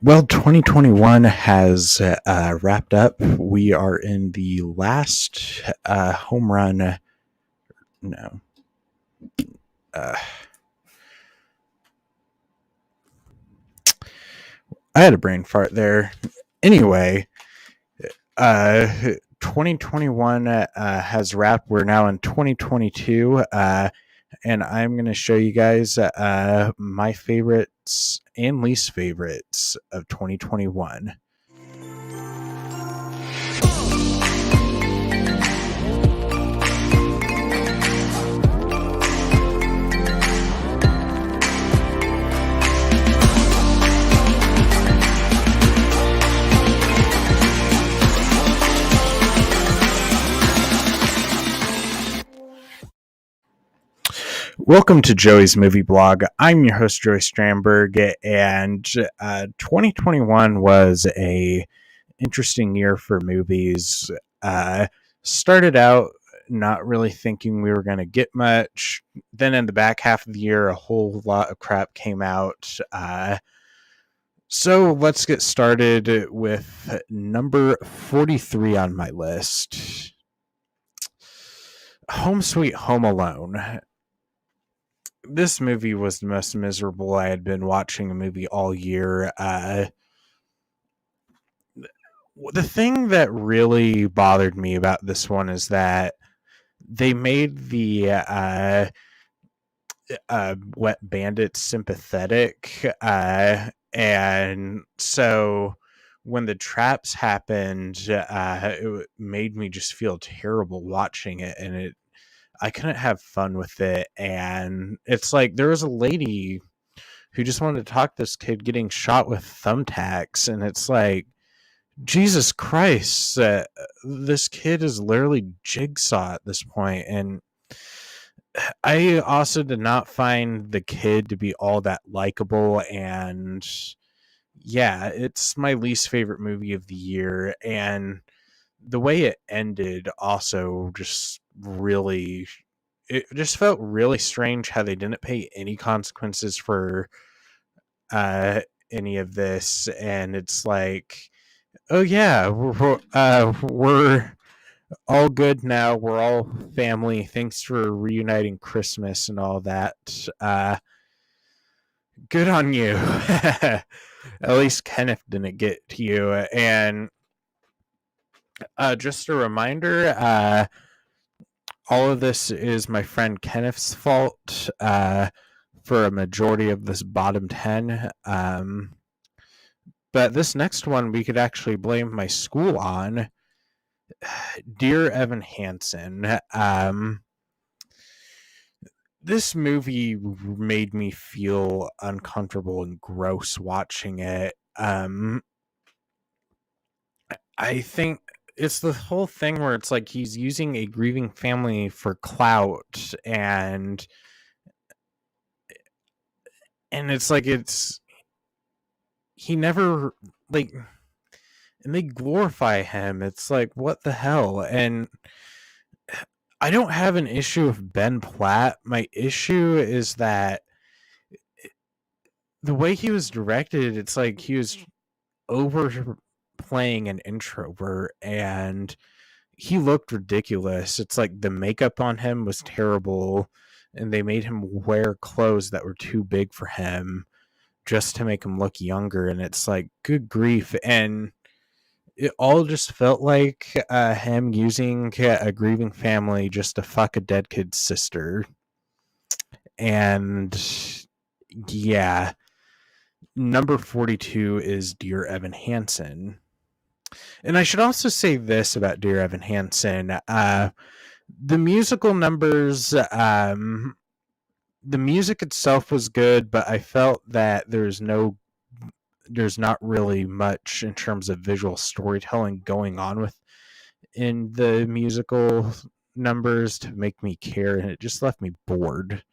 Well, 2021 has wrapped up. We are in the last home run. No. Uh, I had a brain fart there. Anyway, uh, 2021 has wrapped. We're now in 2022. And I'm going to show you guys my favorites and least favorites of 2021. Welcome to Joey's Movie Blog. I'm your host, Joey Stramberg, and 2021 was a interesting year for movies. Started out not really thinking we were going to get much. Then in the back half of the year, a whole lot of crap came out. So let's get started with number 43 on my list. Home Sweet Home Alone. This movie was the most miserable I had been watching a movie all year. The thing that really bothered me about this one is that they made the Wet Bandit sympathetic, and so when the traps happened, it made me just feel terrible watching it, and I couldn't have fun with it. And it's like there was a lady who just wanted to talk this kid getting shot with thumbtacks, and it's like, Jesus Christ, this kid is literally Jigsaw at this point. And I also did not find the kid to be all that likable. And yeah, it's my least favorite movie of the year. And the way it ended also just really, it just felt really strange how they didn't pay any consequences for uh any of this. And it's like, oh yeah, we're all good now, we're all family, thanks for reuniting Christmas and all that. Good on you. At least Kenneth didn't get to you. And just a reminder, all of this is my friend Kenneth's fault for a majority of this bottom 10. But this next one we could actually blame my school on. Dear Evan Hansen. This movie made me feel uncomfortable and gross watching it. I think it's the whole thing where it's like he's using a grieving family for clout, and it's like he never, like, and they glorify him. It's like, what the hell? And I don't have an issue with Ben Platt. My issue is that the way he was directed, it's like he was overplaying an introvert, and he looked ridiculous. It's like the makeup on him was terrible, and they made him wear clothes that were too big for him just to make him look younger. And it's like, good grief. And it all just felt like him using a grieving family just to fuck a dead kid's sister. And yeah, number 42 is Dear Evan Hansen. And I should also say this about Dear Evan Hansen. The musical numbers, the music itself was good, but I felt that there's not really much in terms of visual storytelling going on with in the musical numbers to make me care, and it just left me bored.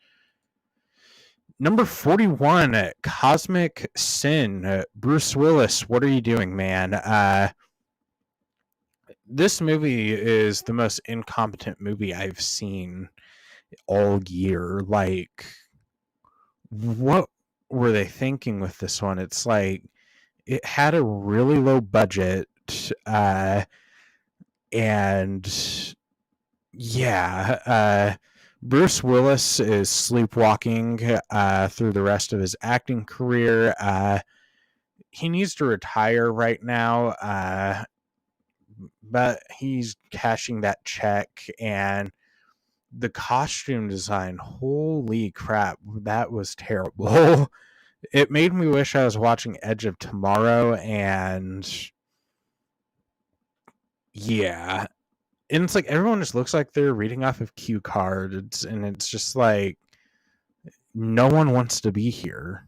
Number 41, Cosmic Sin. Bruce Willis, what are you doing, man? This movie is the most incompetent movie I've seen all year. Like, what were they thinking with this one? It's like, it had a really low budget, and yeah, Bruce Willis is sleepwalking through the rest of his acting career. He needs to retire right now, but he's cashing that check. And the costume design, holy crap, that was terrible. It made me wish I was watching Edge of Tomorrow, and yeah. And it's like everyone just looks like they're reading off of cue cards, and it's just like no one wants to be here.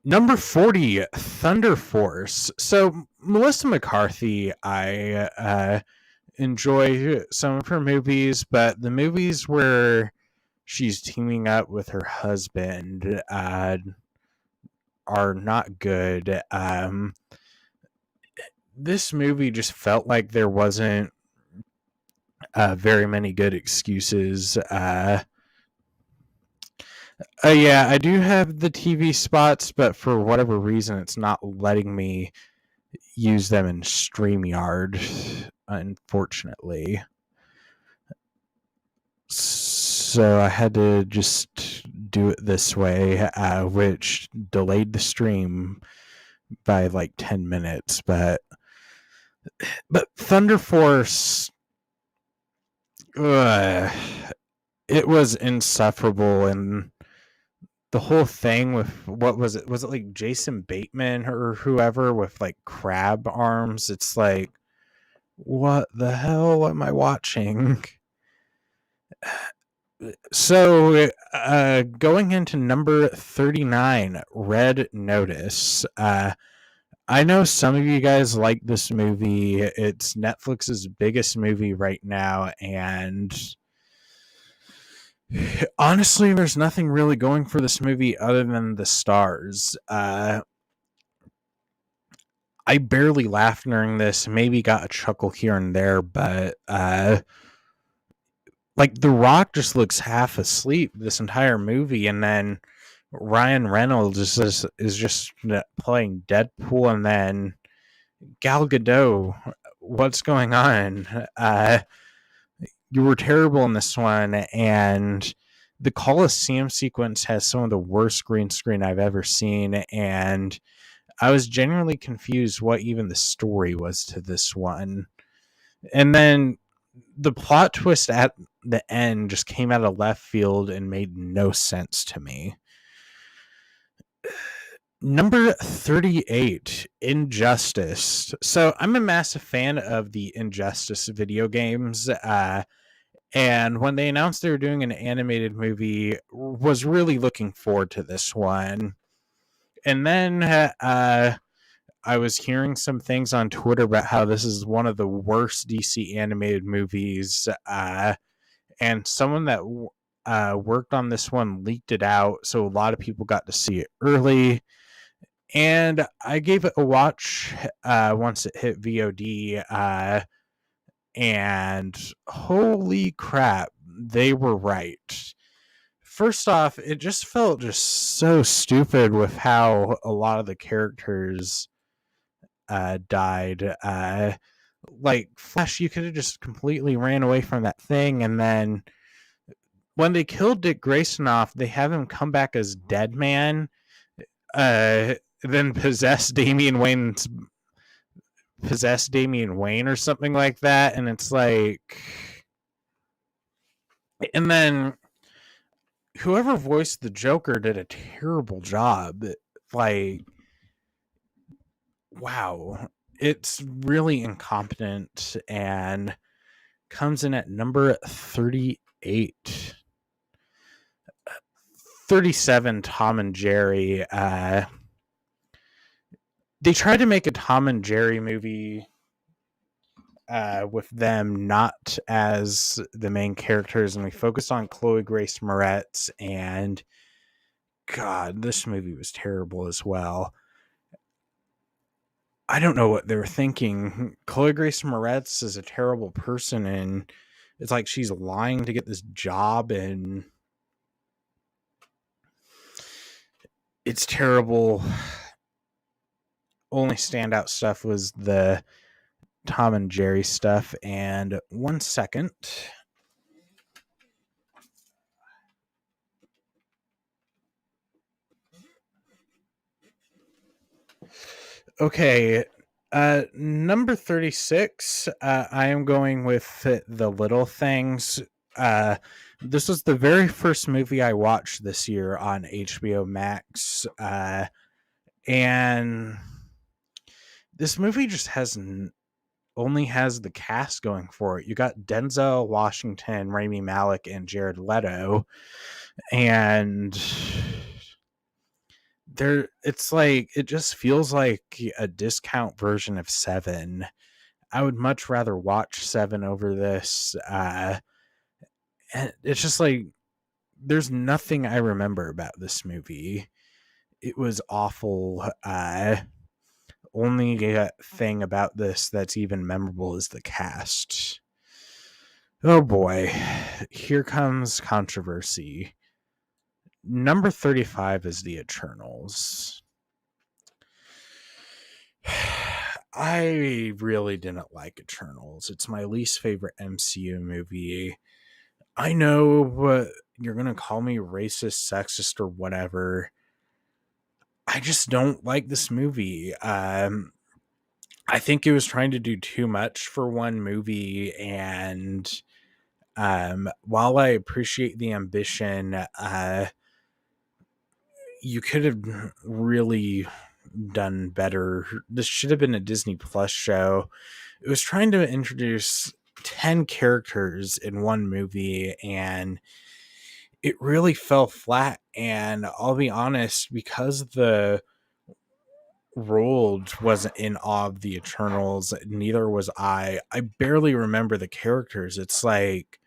Number 40, Thunder Force. So Melissa McCarthy, I enjoy some of her movies, but the movies where she's teaming up with her husband are not good. This movie just felt like there wasn't very many good excuses. Yeah, I do have the TV spots, but for whatever reason, it's not letting me use them in StreamYard, unfortunately. So I had to just do it this way, which delayed the stream by like 10 minutes. But Thunder Force, it was insufferable, and the whole thing with what was it like Jason Bateman or whoever with like crab arms? It's like, what the hell am I watching? So going into number 39, Red Notice. I know some of you guys like this movie. It's Netflix's biggest movie right now, and honestly, there's nothing really going for this movie other than the stars. I barely laughed during this, maybe got a chuckle here and there, but like The Rock just looks half asleep this entire movie, and then Ryan Reynolds is just playing Deadpool, and then Gal Gadot. What's going on? You were terrible in this one, and the Coliseum sequence has some of the worst green screen I've ever seen, and I was genuinely confused what even the story was to this one. And then the plot twist at the end just came out of left field and made no sense to me. Number 38, Injustice. So I'm a massive fan of the Injustice video games. And when they announced they were doing an animated movie, was really looking forward to this one. And then I was hearing some things on Twitter about how this is one of the worst DC animated movies. And someone that worked on this one leaked it out, so a lot of people got to see it early. And I gave it a watch once it hit VOD. And holy crap, they were right. First off, it just felt just so stupid with how a lot of the characters died. Like Flash, you could have just completely ran away from that thing, and then when they killed Dick Grayson off, they have him come back as Dead Man, then possess Damian Wayne or something like that, and it's like, and then whoever voiced the Joker did a terrible job. Like, wow, it's really incompetent, and comes in at number 38. 37, Tom and Jerry. They tried to make a Tom and Jerry movie with them not as the main characters, and we focused on Chloe Grace Moretz, and God, this movie was terrible as well. I don't know what they were thinking. Chloe Grace Moretz is a terrible person, and it's like she's lying to get this job, and it's terrible. only standout stuff was the Tom and Jerry stuff. And 1 second. Okay, number 36, I am going with The Little Things. Uh, this was the very first movie I watched this year on HBO Max. And this movie just only has the cast going for it. You got Denzel Washington, Rami Malek, and Jared Leto. And it's like, it just feels like a discount version of Seven. I would much rather watch Seven over this. And it's just like, there's nothing I remember about this movie. It was awful. Only thing about this that's even memorable is the cast. Oh boy, here comes controversy. Number 35 is The Eternals. I really didn't like Eternals. It's my least favorite MCU movie. I know you're going to call me racist, sexist, or whatever. I just don't like this movie. I think it was trying to do too much for one movie, and while I appreciate the ambition, you could have really done better. This should have been a Disney Plus show. It was trying to introduce 10 characters in one movie, and it really fell flat. And I'll be honest, because the Rold wasn't in awe of the Eternals, neither was I. I barely remember the characters. It's like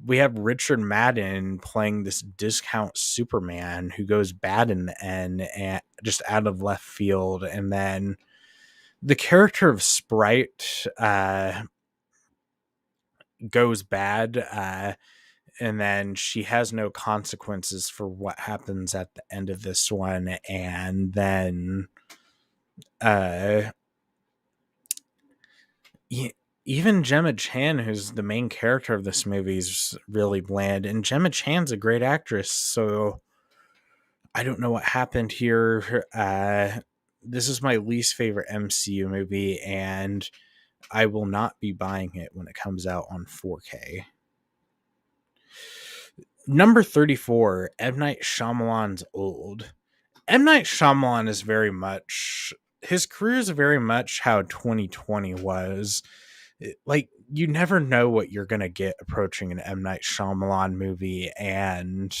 we have Richard Madden playing this discount Superman who goes bad in the end and just out of left field. And then the character of Sprite goes bad, and then she has no consequences for what happens at the end of this one. And then even Gemma Chan, who's the main character of this movie, is really bland. And Gemma Chan's a great actress, so I don't know what happened here. This is my least favorite MCU movie, and I will not be buying it when it comes out on 4K. Number 34, M. Night Shyamalan's Old. M. Night Shyamalan is very much... his career is very much how 2020 was. Like, you never know what you're going to get approaching an M. Night Shyamalan movie, and,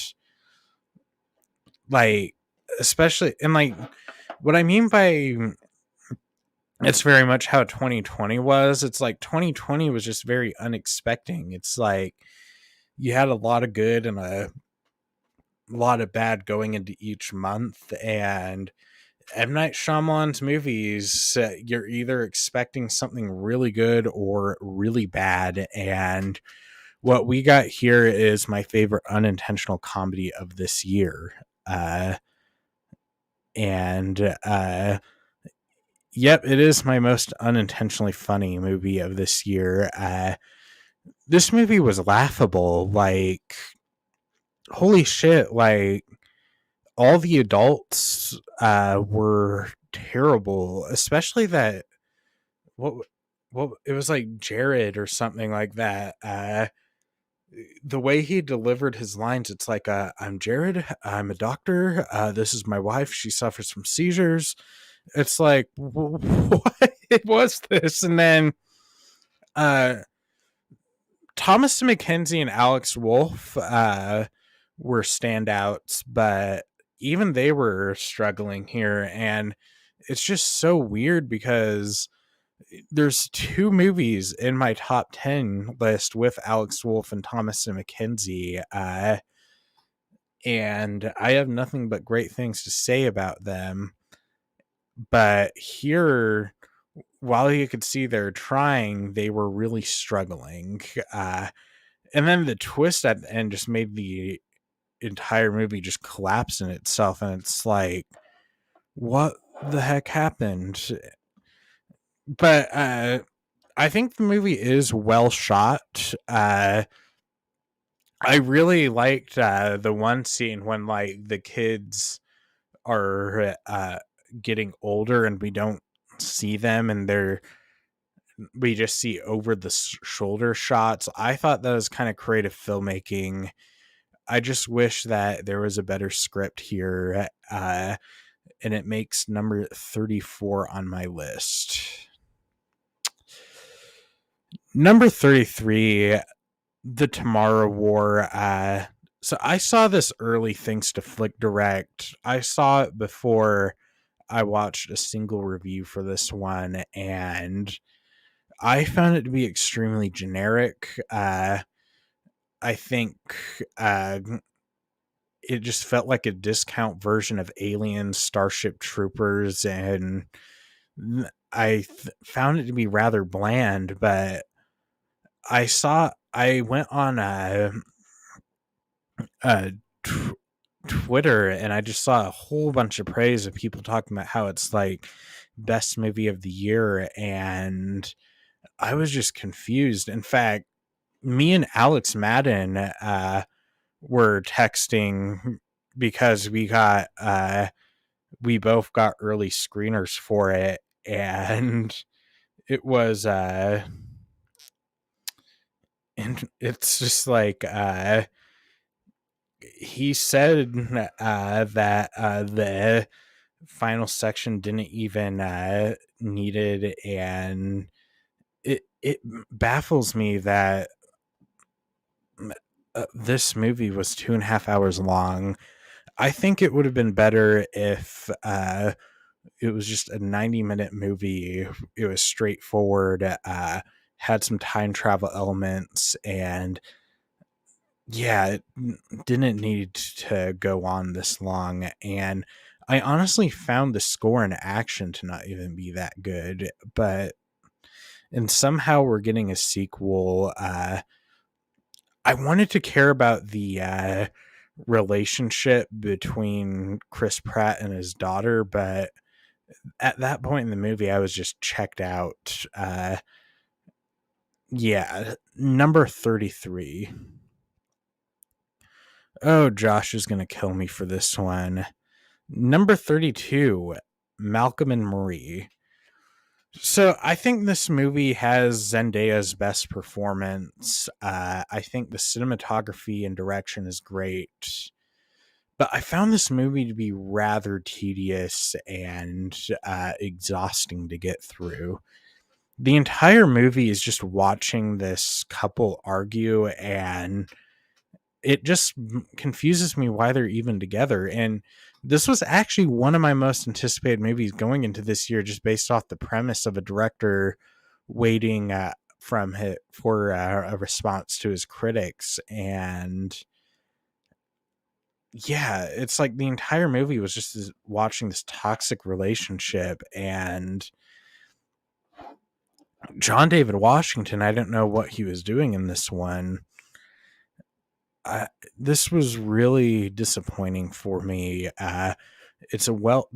like, especially... and, like, what I mean by it's very much how 2020 was, it's like 2020 was just very unexpected. It's like you had a lot of good and a lot of bad going into each month, and M. Night Shyamalan's movies, you're either expecting something really good or really bad, and what we got here is my favorite unintentional comedy of this year. Yep, it is my most unintentionally funny movie of this year. This movie was laughable. Like, holy shit, like, all the adults were terrible, especially that what it was like Jared or something like that. The way he delivered his lines, it's like, I'm Jared, I'm a doctor, this is my wife, she suffers from seizures. It's like, what was this? And then Thomas McKenzie and Alex Wolff were standouts, but even they were struggling here. And it's just so weird because there's two movies in my top 10 list with Alex Wolff and Thomas McKenzie. And I have nothing but great things to say about them. But here, while you could see they're trying, they were really struggling. And then the twist at the end just made the entire movie just collapse in itself. And it's like, what the heck happened. But I think the movie is well shot. I really liked the one scene when like the kids are getting older and we don't see them, and we just see over the shoulder shots. I thought that was kind of creative filmmaking. I just wish that there was a better script here, and it makes number 34 on my list. Number 33, The Tomorrow War. So I saw this early thanks to Flick Direct. I saw it before I watched a single review for this one, and I found it to be extremely generic. I think uh, it just felt like a discount version of Alien, Starship Troopers, and found it to be rather bland. But I went on uh, tw- Twitter, and I just saw a whole bunch of praise of people talking about how it's like best movie of the year, and I was just confused. In fact, me and Alex Madden were texting because we both got early screeners for it, and it was and it's just like he said that the final section didn't even need it, and it baffles me that this movie was 2.5 hours long. I think it would have been better if it was just a 90-minute movie. It was straightforward, had some time travel elements, and yeah, it didn't need to go on this long. And I honestly found the score and action to not even be that good, and somehow we're getting a sequel. I wanted to care about the relationship between Chris Pratt and his daughter, but at that point in the movie, I was just checked out. Yeah, number 33. Oh, Josh is going to kill me for this one. Number 32, Malcolm and Marie. So I think this movie has Zendaya's best performance. I think the cinematography and direction is great. But I found this movie to be rather tedious and exhausting to get through. The entire movie is just watching this couple argue, and it just confuses me why they're even together. And this was actually one of my most anticipated movies going into this year, just based off the premise of a director waiting for a response to his critics. And yeah, it's like the entire movie was just watching this toxic relationship, and John David Washington, I don't know what he was doing in this one. This was really disappointing for me. The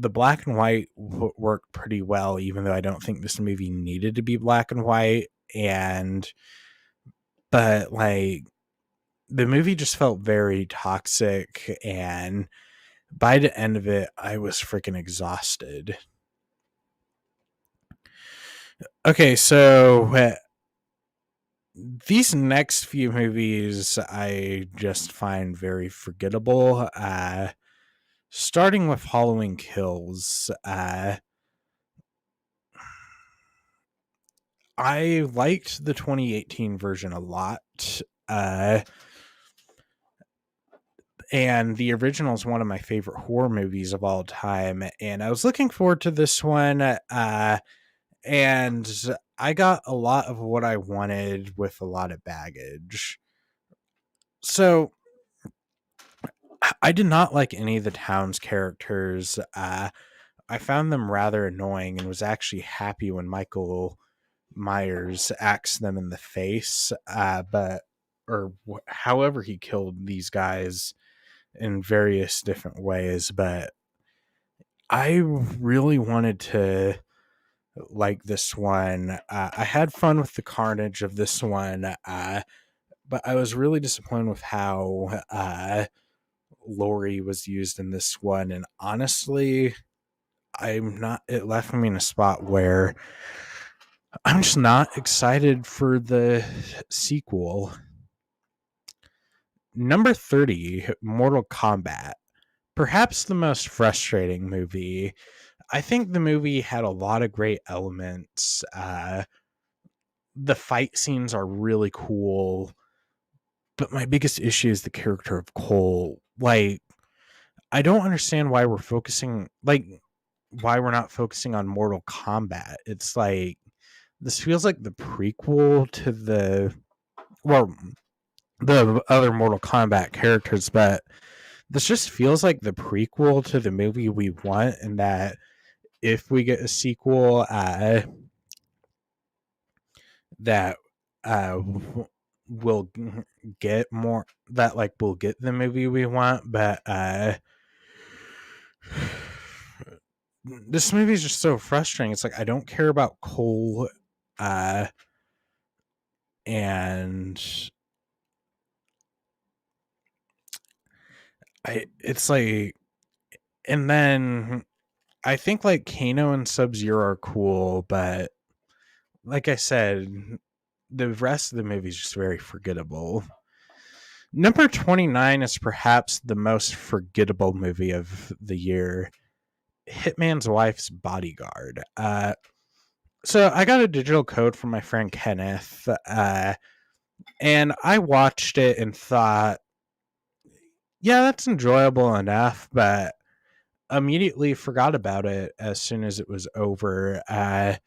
black and white worked pretty well, even though I don't think this movie needed to be black and white. But like, the movie just felt very toxic, and by the end of it, I was freaking exhausted. Okay, so these next few movies I just find very forgettable. Starting with Halloween Kills, I liked the 2018 version a lot. Uh, and the original is one of my favorite horror movies of all time. And I was looking forward to this one. And I got a lot of what I wanted with a lot of baggage. So I did not like any of the town's characters. I found them rather annoying, and was actually happy when Michael Myers axed them in the face. However he killed these guys in various different ways. But I really wanted to like this one. I had fun with the carnage of this one, but I was really disappointed with how Lori was used in this one. And honestly, I'm not. It left me in a spot where I'm just not excited for the sequel. Number 30, Mortal Kombat. Perhaps the most frustrating movie. I think the movie had a lot of great elements. The fight scenes are really cool, but my biggest issue is the character of Cole. Like, I don't understand why we're not focusing on Mortal Kombat. It's like this feels like the prequel to well, the other Mortal Kombat characters, but this just feels like the prequel to the movie we want, and that if we get a sequel, that uh, we'll get more, that like we'll get the movie we want, but this movie is just so frustrating. It's like I don't care about Cole, and it's like, and then I think like Kano and Sub-Zero are cool, but like I said, the rest of the movie is just very forgettable. Number 29 is perhaps the most forgettable movie of the year, Hitman's Wife's Bodyguard. So I got a digital code from my friend Kenneth, and I watched it and thought, yeah, that's enjoyable enough, but immediately forgot about it as soon as it was over. Yeah,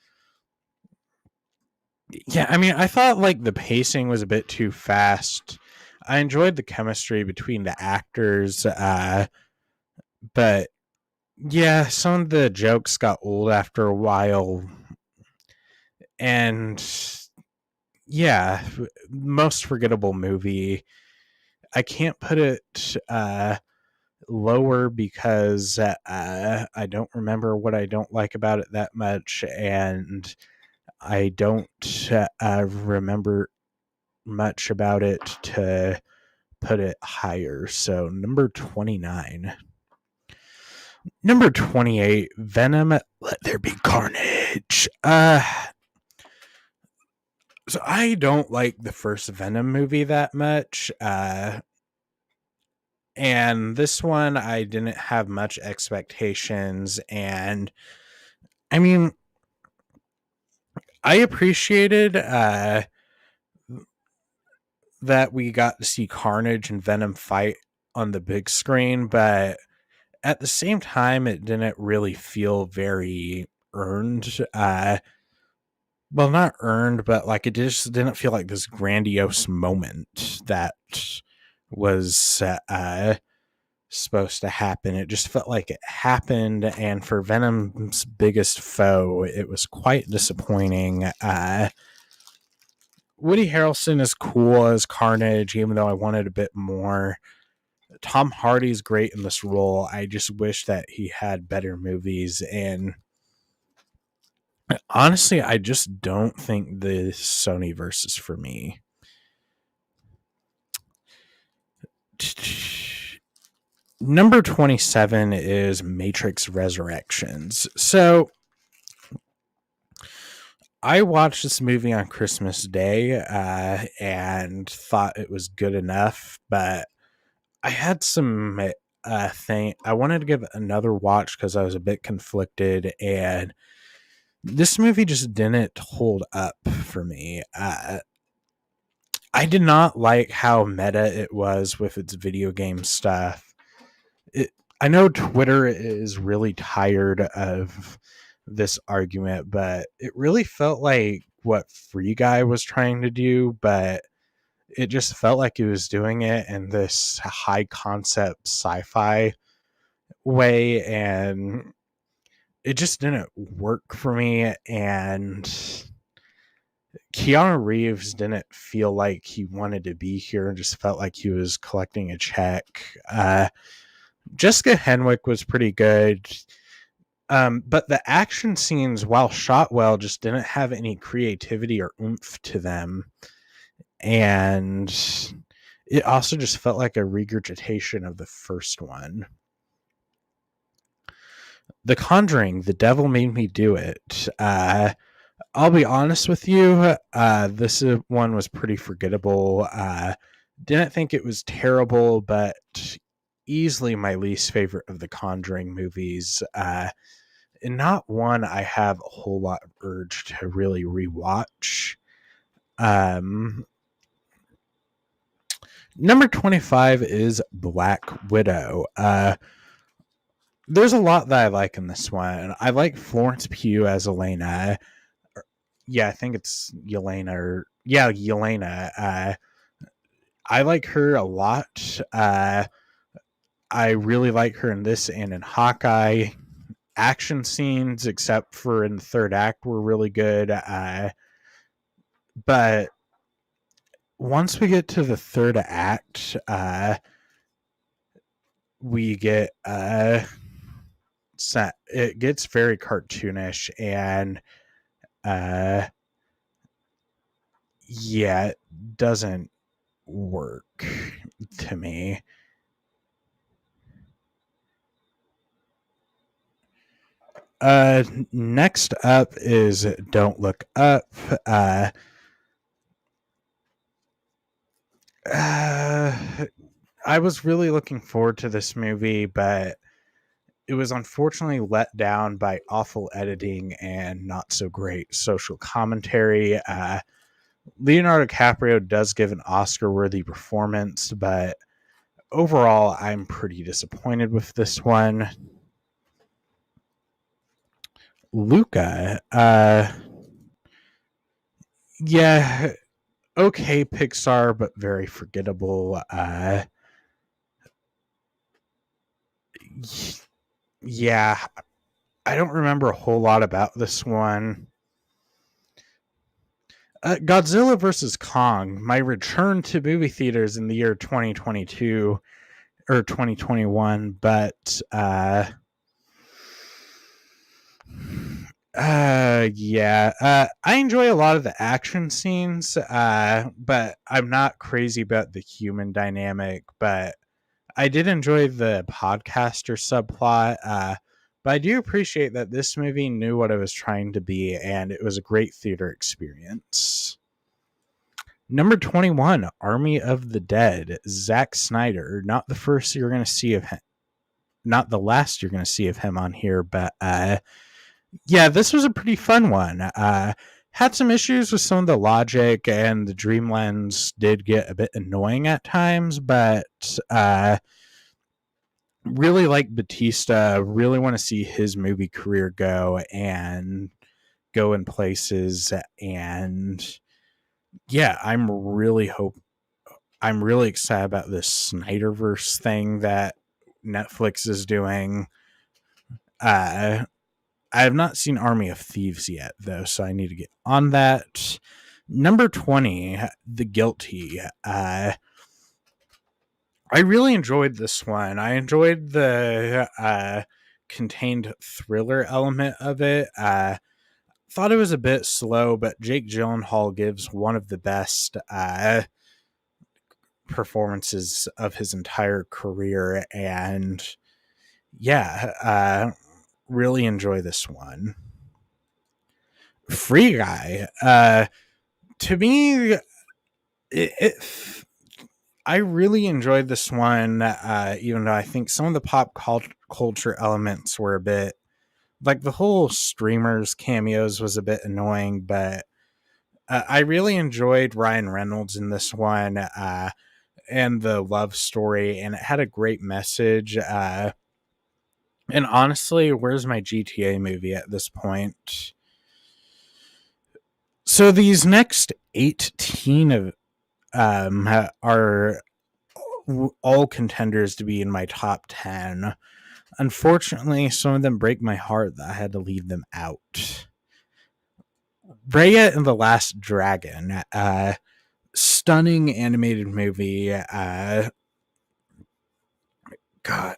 I mean, I thought like the pacing was a bit too fast. I enjoyed the chemistry between the actors, but yeah, some of the jokes got old after a while. And yeah, most forgettable movie. I can't put it lower because I don't remember what I don't like about it that much, and I don't remember much about it to put it higher. So number 29. Number 28, Venom, Let There Be Carnage. So I don't like the first Venom movie that much. And this one I didn't have much expectations, and I mean, I appreciated that we got to see Carnage and Venom fight on the big screen, but at the same time, it didn't really feel very earned. Well, not earned, but like it just didn't feel like this grandiose moment that was supposed to happen. It just felt like it happened, and for Venom's biggest foe, it was quite disappointing. Woody Harrelson is cool as Carnage, even though I wanted a bit more. Tom Hardy's great in this role. I just wish that he had better movies, and honestly, I just don't think the Sonyverse is for me. Number 27 is Matrix Resurrections. So I watched this movie on Christmas Day and thought it was good enough, but I had some thing. I wanted to give it another watch because I was a bit conflicted, and this movie just didn't hold up for me. I did not like how meta it was with its video game stuff. I know Twitter is really tired of this argument, but it really felt like what Free Guy was trying to do, but it just felt like he was doing it in this high concept sci-fi way, and it just didn't work for me. And Keanu Reeves didn't feel like he wanted to be here and just felt like he was collecting a check. Jessica Henwick was pretty good. But the action scenes, while shot well, just didn't have any creativity or oomph to them. And it also just felt like a regurgitation of the first one. The Conjuring, The Devil Made Me Do It. I'll be honest with you, this one was pretty forgettable. Didn't think it was terrible, but easily my least favorite of the Conjuring movies. And not one I have a whole lot of urge to really rewatch. Number 25 is Black Widow. There's a lot that I like in this one. I like Florence Pugh as Elena. Yeah, I think it's Yelena. Yelena. I like her a lot. I really like her in this and in Hawkeye. Action scenes, except for in the third act, were really good. But once we get to the third act, we get it gets very cartoonish, and it doesn't work to me. Next up is Don't Look Up. I was really looking forward to this movie, but it was unfortunately let down by awful editing and not so great social commentary. Leonardo DiCaprio does give an Oscar-worthy performance, but overall, I'm pretty disappointed with this one. Luca, yeah, okay Pixar, but very forgettable. Yeah, I don't remember a whole lot about this one. Godzilla vs. Kong, my return to movie theaters in the year 2022 or 2021, but I enjoy a lot of the action scenes, but I'm not crazy about the human dynamic. But I did enjoy the podcaster subplot. But I do appreciate that this movie knew what it was trying to be, and it was a great theater experience. Number 21, Army of the Dead, Zack Snyder. Not the first you're going to see of him, not the last you're going to see of him on here, but this was a pretty fun one. Had some issues with some of the logic, and the dream lens did get a bit annoying at times, but really like Batista, really want to see his movie career go in places, and I'm really excited about this Snyderverse thing that Netflix is doing. I have not seen Army of Thieves yet, though, so I need to get on that. Number 20, The Guilty. I really enjoyed this one. I enjoyed the contained thriller element of it. Thought it was a bit slow, but Jake Gyllenhaal gives one of the best performances of his entire career, and really enjoy this one. Free Guy. To me, I really enjoyed this one, even though I think some of the pop culture elements were a bit, like the whole streamers cameos was a bit annoying, but I really enjoyed Ryan Reynolds in this one, and the love story, and it had a great message. And honestly, where's my GTA movie at this point? So these next 18 of are all contenders to be in my top 10. Unfortunately, some of them break my heart that I had to leave them out. Raya and the Last Dragon, stunning animated movie. God,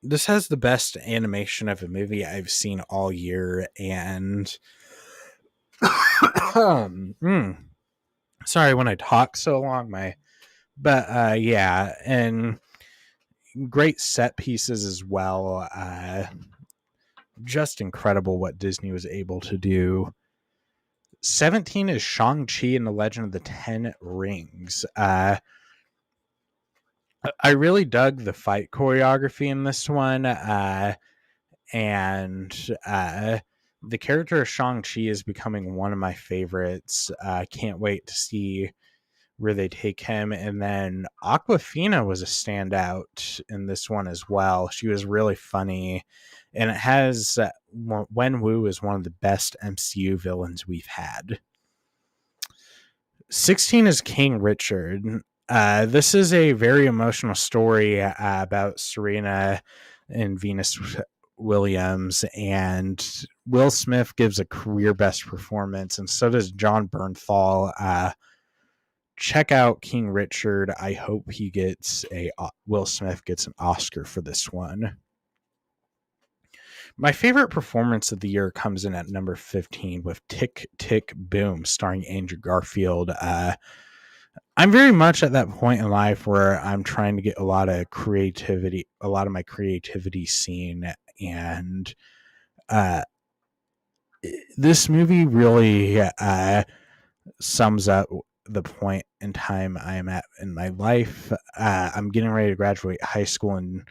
This has the best animation of a movie I've seen all year, and sorry when I talk so long, yeah, and great set pieces as well. Just incredible what Disney was able to do. 17 is Shang-Chi and the Legend of the Ten Rings. I really dug the fight choreography in this one, and the character of Shang-Chi is becoming one of my favorites. Can't wait to see where they take him. And then Aquafina was a standout in this one as well. She was really funny, and it has Wen Wu is one of the best MCU villains we've had. 16 is King Richard. This is a very emotional story about Serena and Venus Williams, and Will Smith gives a career best performance, and so does John Bernthal. Check out King Richard. I hope Will Smith gets an Oscar for this one. My favorite performance of the year comes in at number 15 with Tick, Tick, Boom, starring Andrew Garfield. I'm very much at that point in life where I'm trying to get a lot of my creativity seen. And this movie really sums up the point in time I am at in my life. I'm getting ready to graduate high school in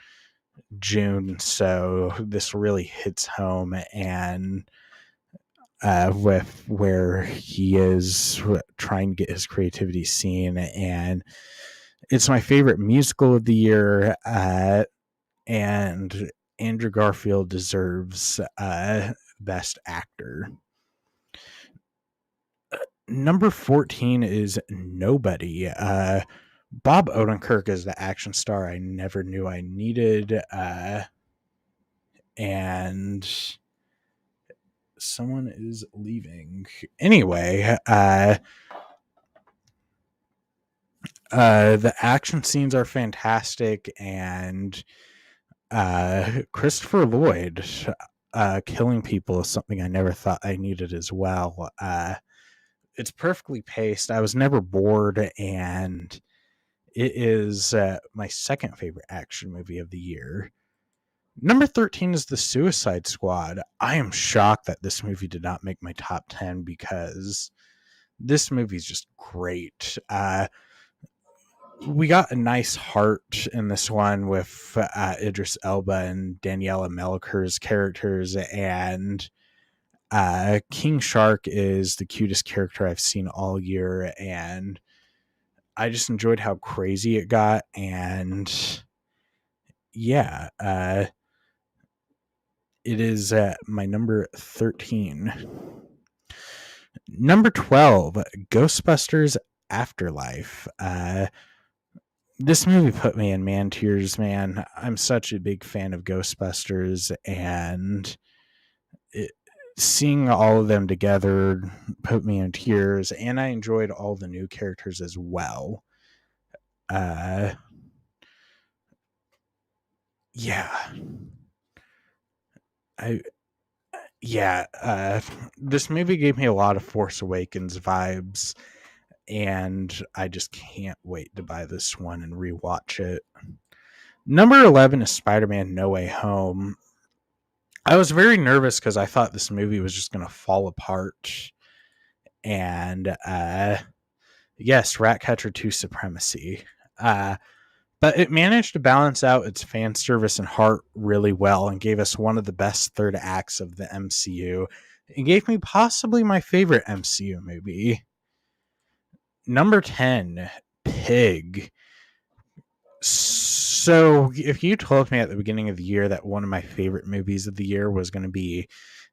June, so this really hits home, and with where he is trying to get his creativity seen, and it's my favorite musical of the year, and Andrew Garfield deserves Best Actor. Number 14 is Nobody. Bob Odenkirk is the action star I never knew I needed. And someone is leaving. Anyway, the action scenes are fantastic, and Christopher Lloyd killing people is something I never thought I needed as well. It's perfectly paced. I was never bored, and it is my second favorite action movie of the year. Number 13 is The Suicide Squad. I am shocked that this movie did not make my top 10 because this movie is just great. We got a nice heart in this one with Idris Elba and Daniela Melchior's characters, and King Shark is the cutest character I've seen all year, and I just enjoyed how crazy it got, and yeah, it is my number 13. Number 12, Ghostbusters Afterlife. This movie put me in man tears, man. I'm such a big fan of Ghostbusters, and seeing all of them together put me in tears, and I enjoyed all the new characters as well. Yeah. This movie gave me a lot of Force Awakens vibes, and I just can't wait to buy this one and rewatch it. Number 11 is Spider-Man No Way Home. I was very nervous because I thought this movie was just going to fall apart. And yes, Ratcatcher 2 Supremacy. But it managed to balance out its fan service and heart really well and gave us one of the best third acts of the MCU. It gave me possibly my favorite MCU movie. Number 10, Pig. So if you told me at the beginning of the year that one of my favorite movies of the year was going to be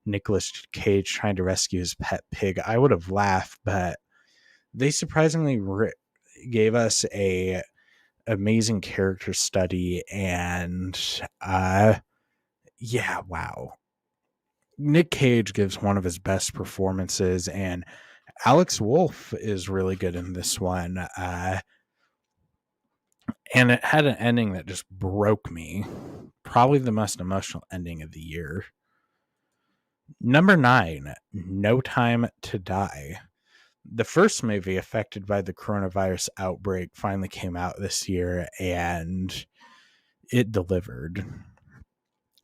Nicolas Cage trying to rescue his pet pig, I would have laughed, but they surprisingly gave us a amazing character study, and yeah, wow. Nick Cage gives one of his best performances, and Alex Wolff is really good in this one. And it had an ending that just broke me. Probably the most emotional ending of the year. Number 9, No Time to Die. The first movie affected by the coronavirus outbreak finally came out this year, and it delivered.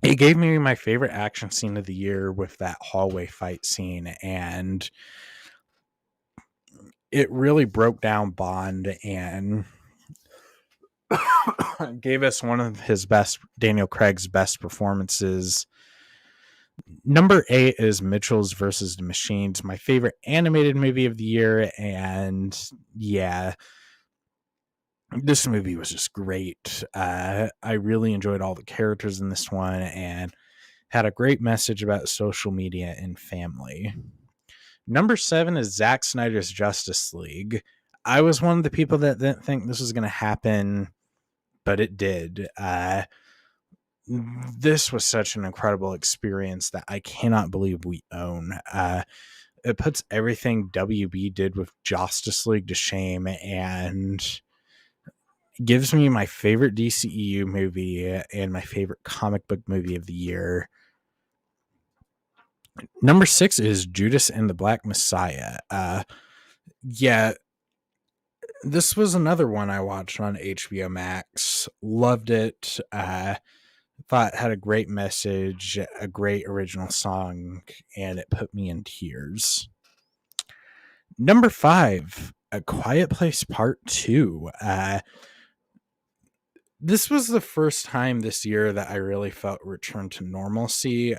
It gave me my favorite action scene of the year with that hallway fight scene, and it really broke down Bond and gave us one of his best, Daniel Craig's best performances. Number 8 is Mitchell's versus the Machines, my favorite animated movie of the year, and yeah, this movie was just great. I really enjoyed all the characters in this one and had a great message about social media and family. Number 7 is Zack Snyder's Justice League. I was one of the people that didn't think this was going to happen, but it did. This was such an incredible experience that I cannot believe we own. It puts everything WB did with Justice League to shame and gives me my favorite DCEU movie and my favorite comic book movie of the year. Number 6 is Judas and the Black Messiah. Yeah, this was another one I watched on HBO Max. Loved it. Thought it had a great message, a great original song, and it put me in tears. Number 5, A Quiet Place Part 2. This was the first time this year that I really felt return to normalcy.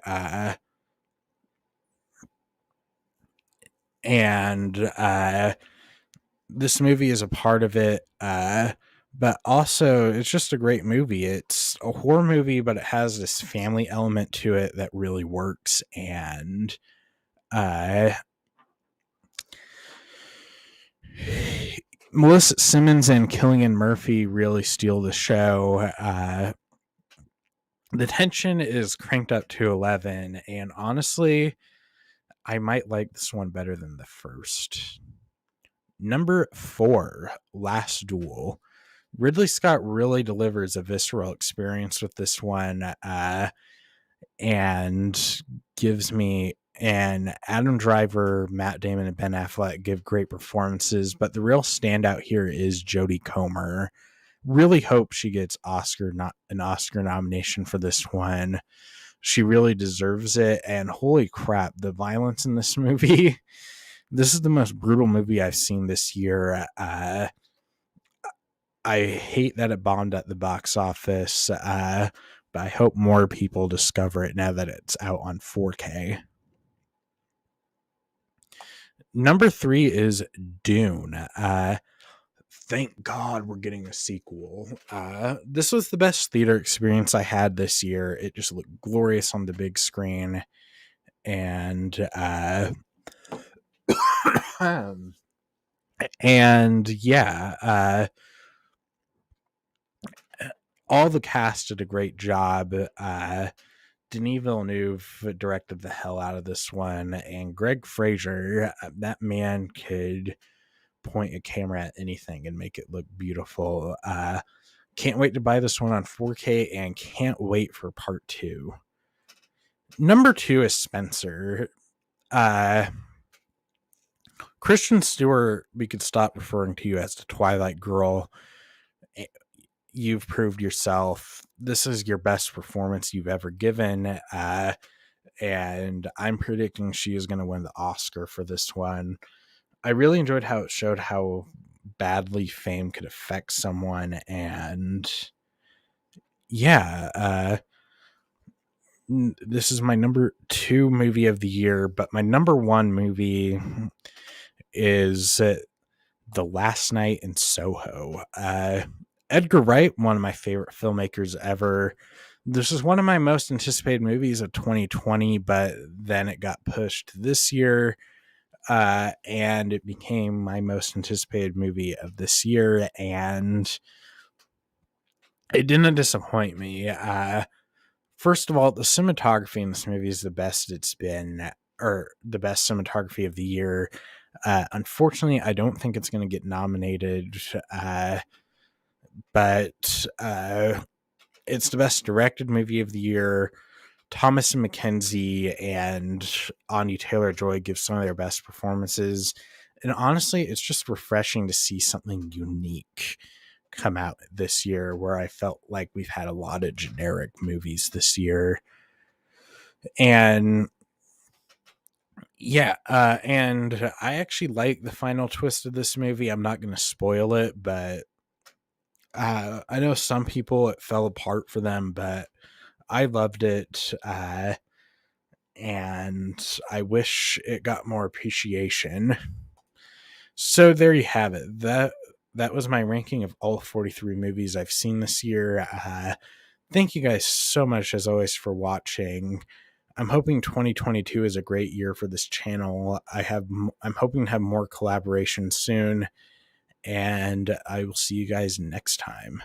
And this movie is a part of it. But also, it's just a great movie. It's a horror movie, but it has this family element to it that really works. And Melissa Simmons and Cillian Murphy really steal the show. The tension is cranked up to 11, and honestly, I might like this one better than the first. Number 4, Last Duel. Ridley Scott really delivers a visceral experience with this one, and gives me and Adam Driver, Matt Damon, and Ben Affleck give great performances, but the real standout here is Jodie Comer. Really hope she gets an Oscar nomination for this one. She really deserves it, and holy crap, the violence in this movie. This is the most brutal movie I've seen this year. I hate that it bombed at the box office, but I hope more people discover it now that it's out on 4K. Number 3 is Dune. Thank God we're getting a sequel. This was the best theater experience I had this year. It just looked glorious on the big screen. And yeah, all the cast did a great job. Denis Villeneuve directed the hell out of this one, and Greg Fraser, that man could point a camera at anything and make it look beautiful. Can't wait to buy this one on 4K and can't wait for part 2. Number 2 is Spencer. Kristen Stewart, we could stop referring to you as the Twilight Girl. You've proved yourself. This is your best performance you've ever given. And I'm predicting she is going to win the Oscar for this one. I really enjoyed how it showed how badly fame could affect someone. And yeah, this is my number 2 movie of the year, but my number 1 movie is The Last Night in Soho. Edgar Wright, one of my favorite filmmakers ever. This is one of my most anticipated movies of 2020, but then it got pushed this year, and it became my most anticipated movie of this year, and it didn't disappoint me. First of all, the cinematography in this movie is the best it's been, or the best cinematography of the year. Unfortunately, I don't think it's going to get nominated but it's the best directed movie of the year. Thomas and Mackenzie and Anya Taylor-Joy give some of their best performances. And honestly, it's just refreshing to see something unique come out this year, where I felt like we've had a lot of generic movies this year. And yeah, and I actually like the final twist of this movie. I'm not going to spoil it, but I know some people it fell apart for them, but I loved it. And I wish it got more appreciation. So there you have it. That was my ranking of all 43 movies I've seen this year. Thank you guys so much, as always, for watching. I'm hoping 2022 is a great year for this channel. I'm hoping to have more collaboration soon, and I will see you guys next time.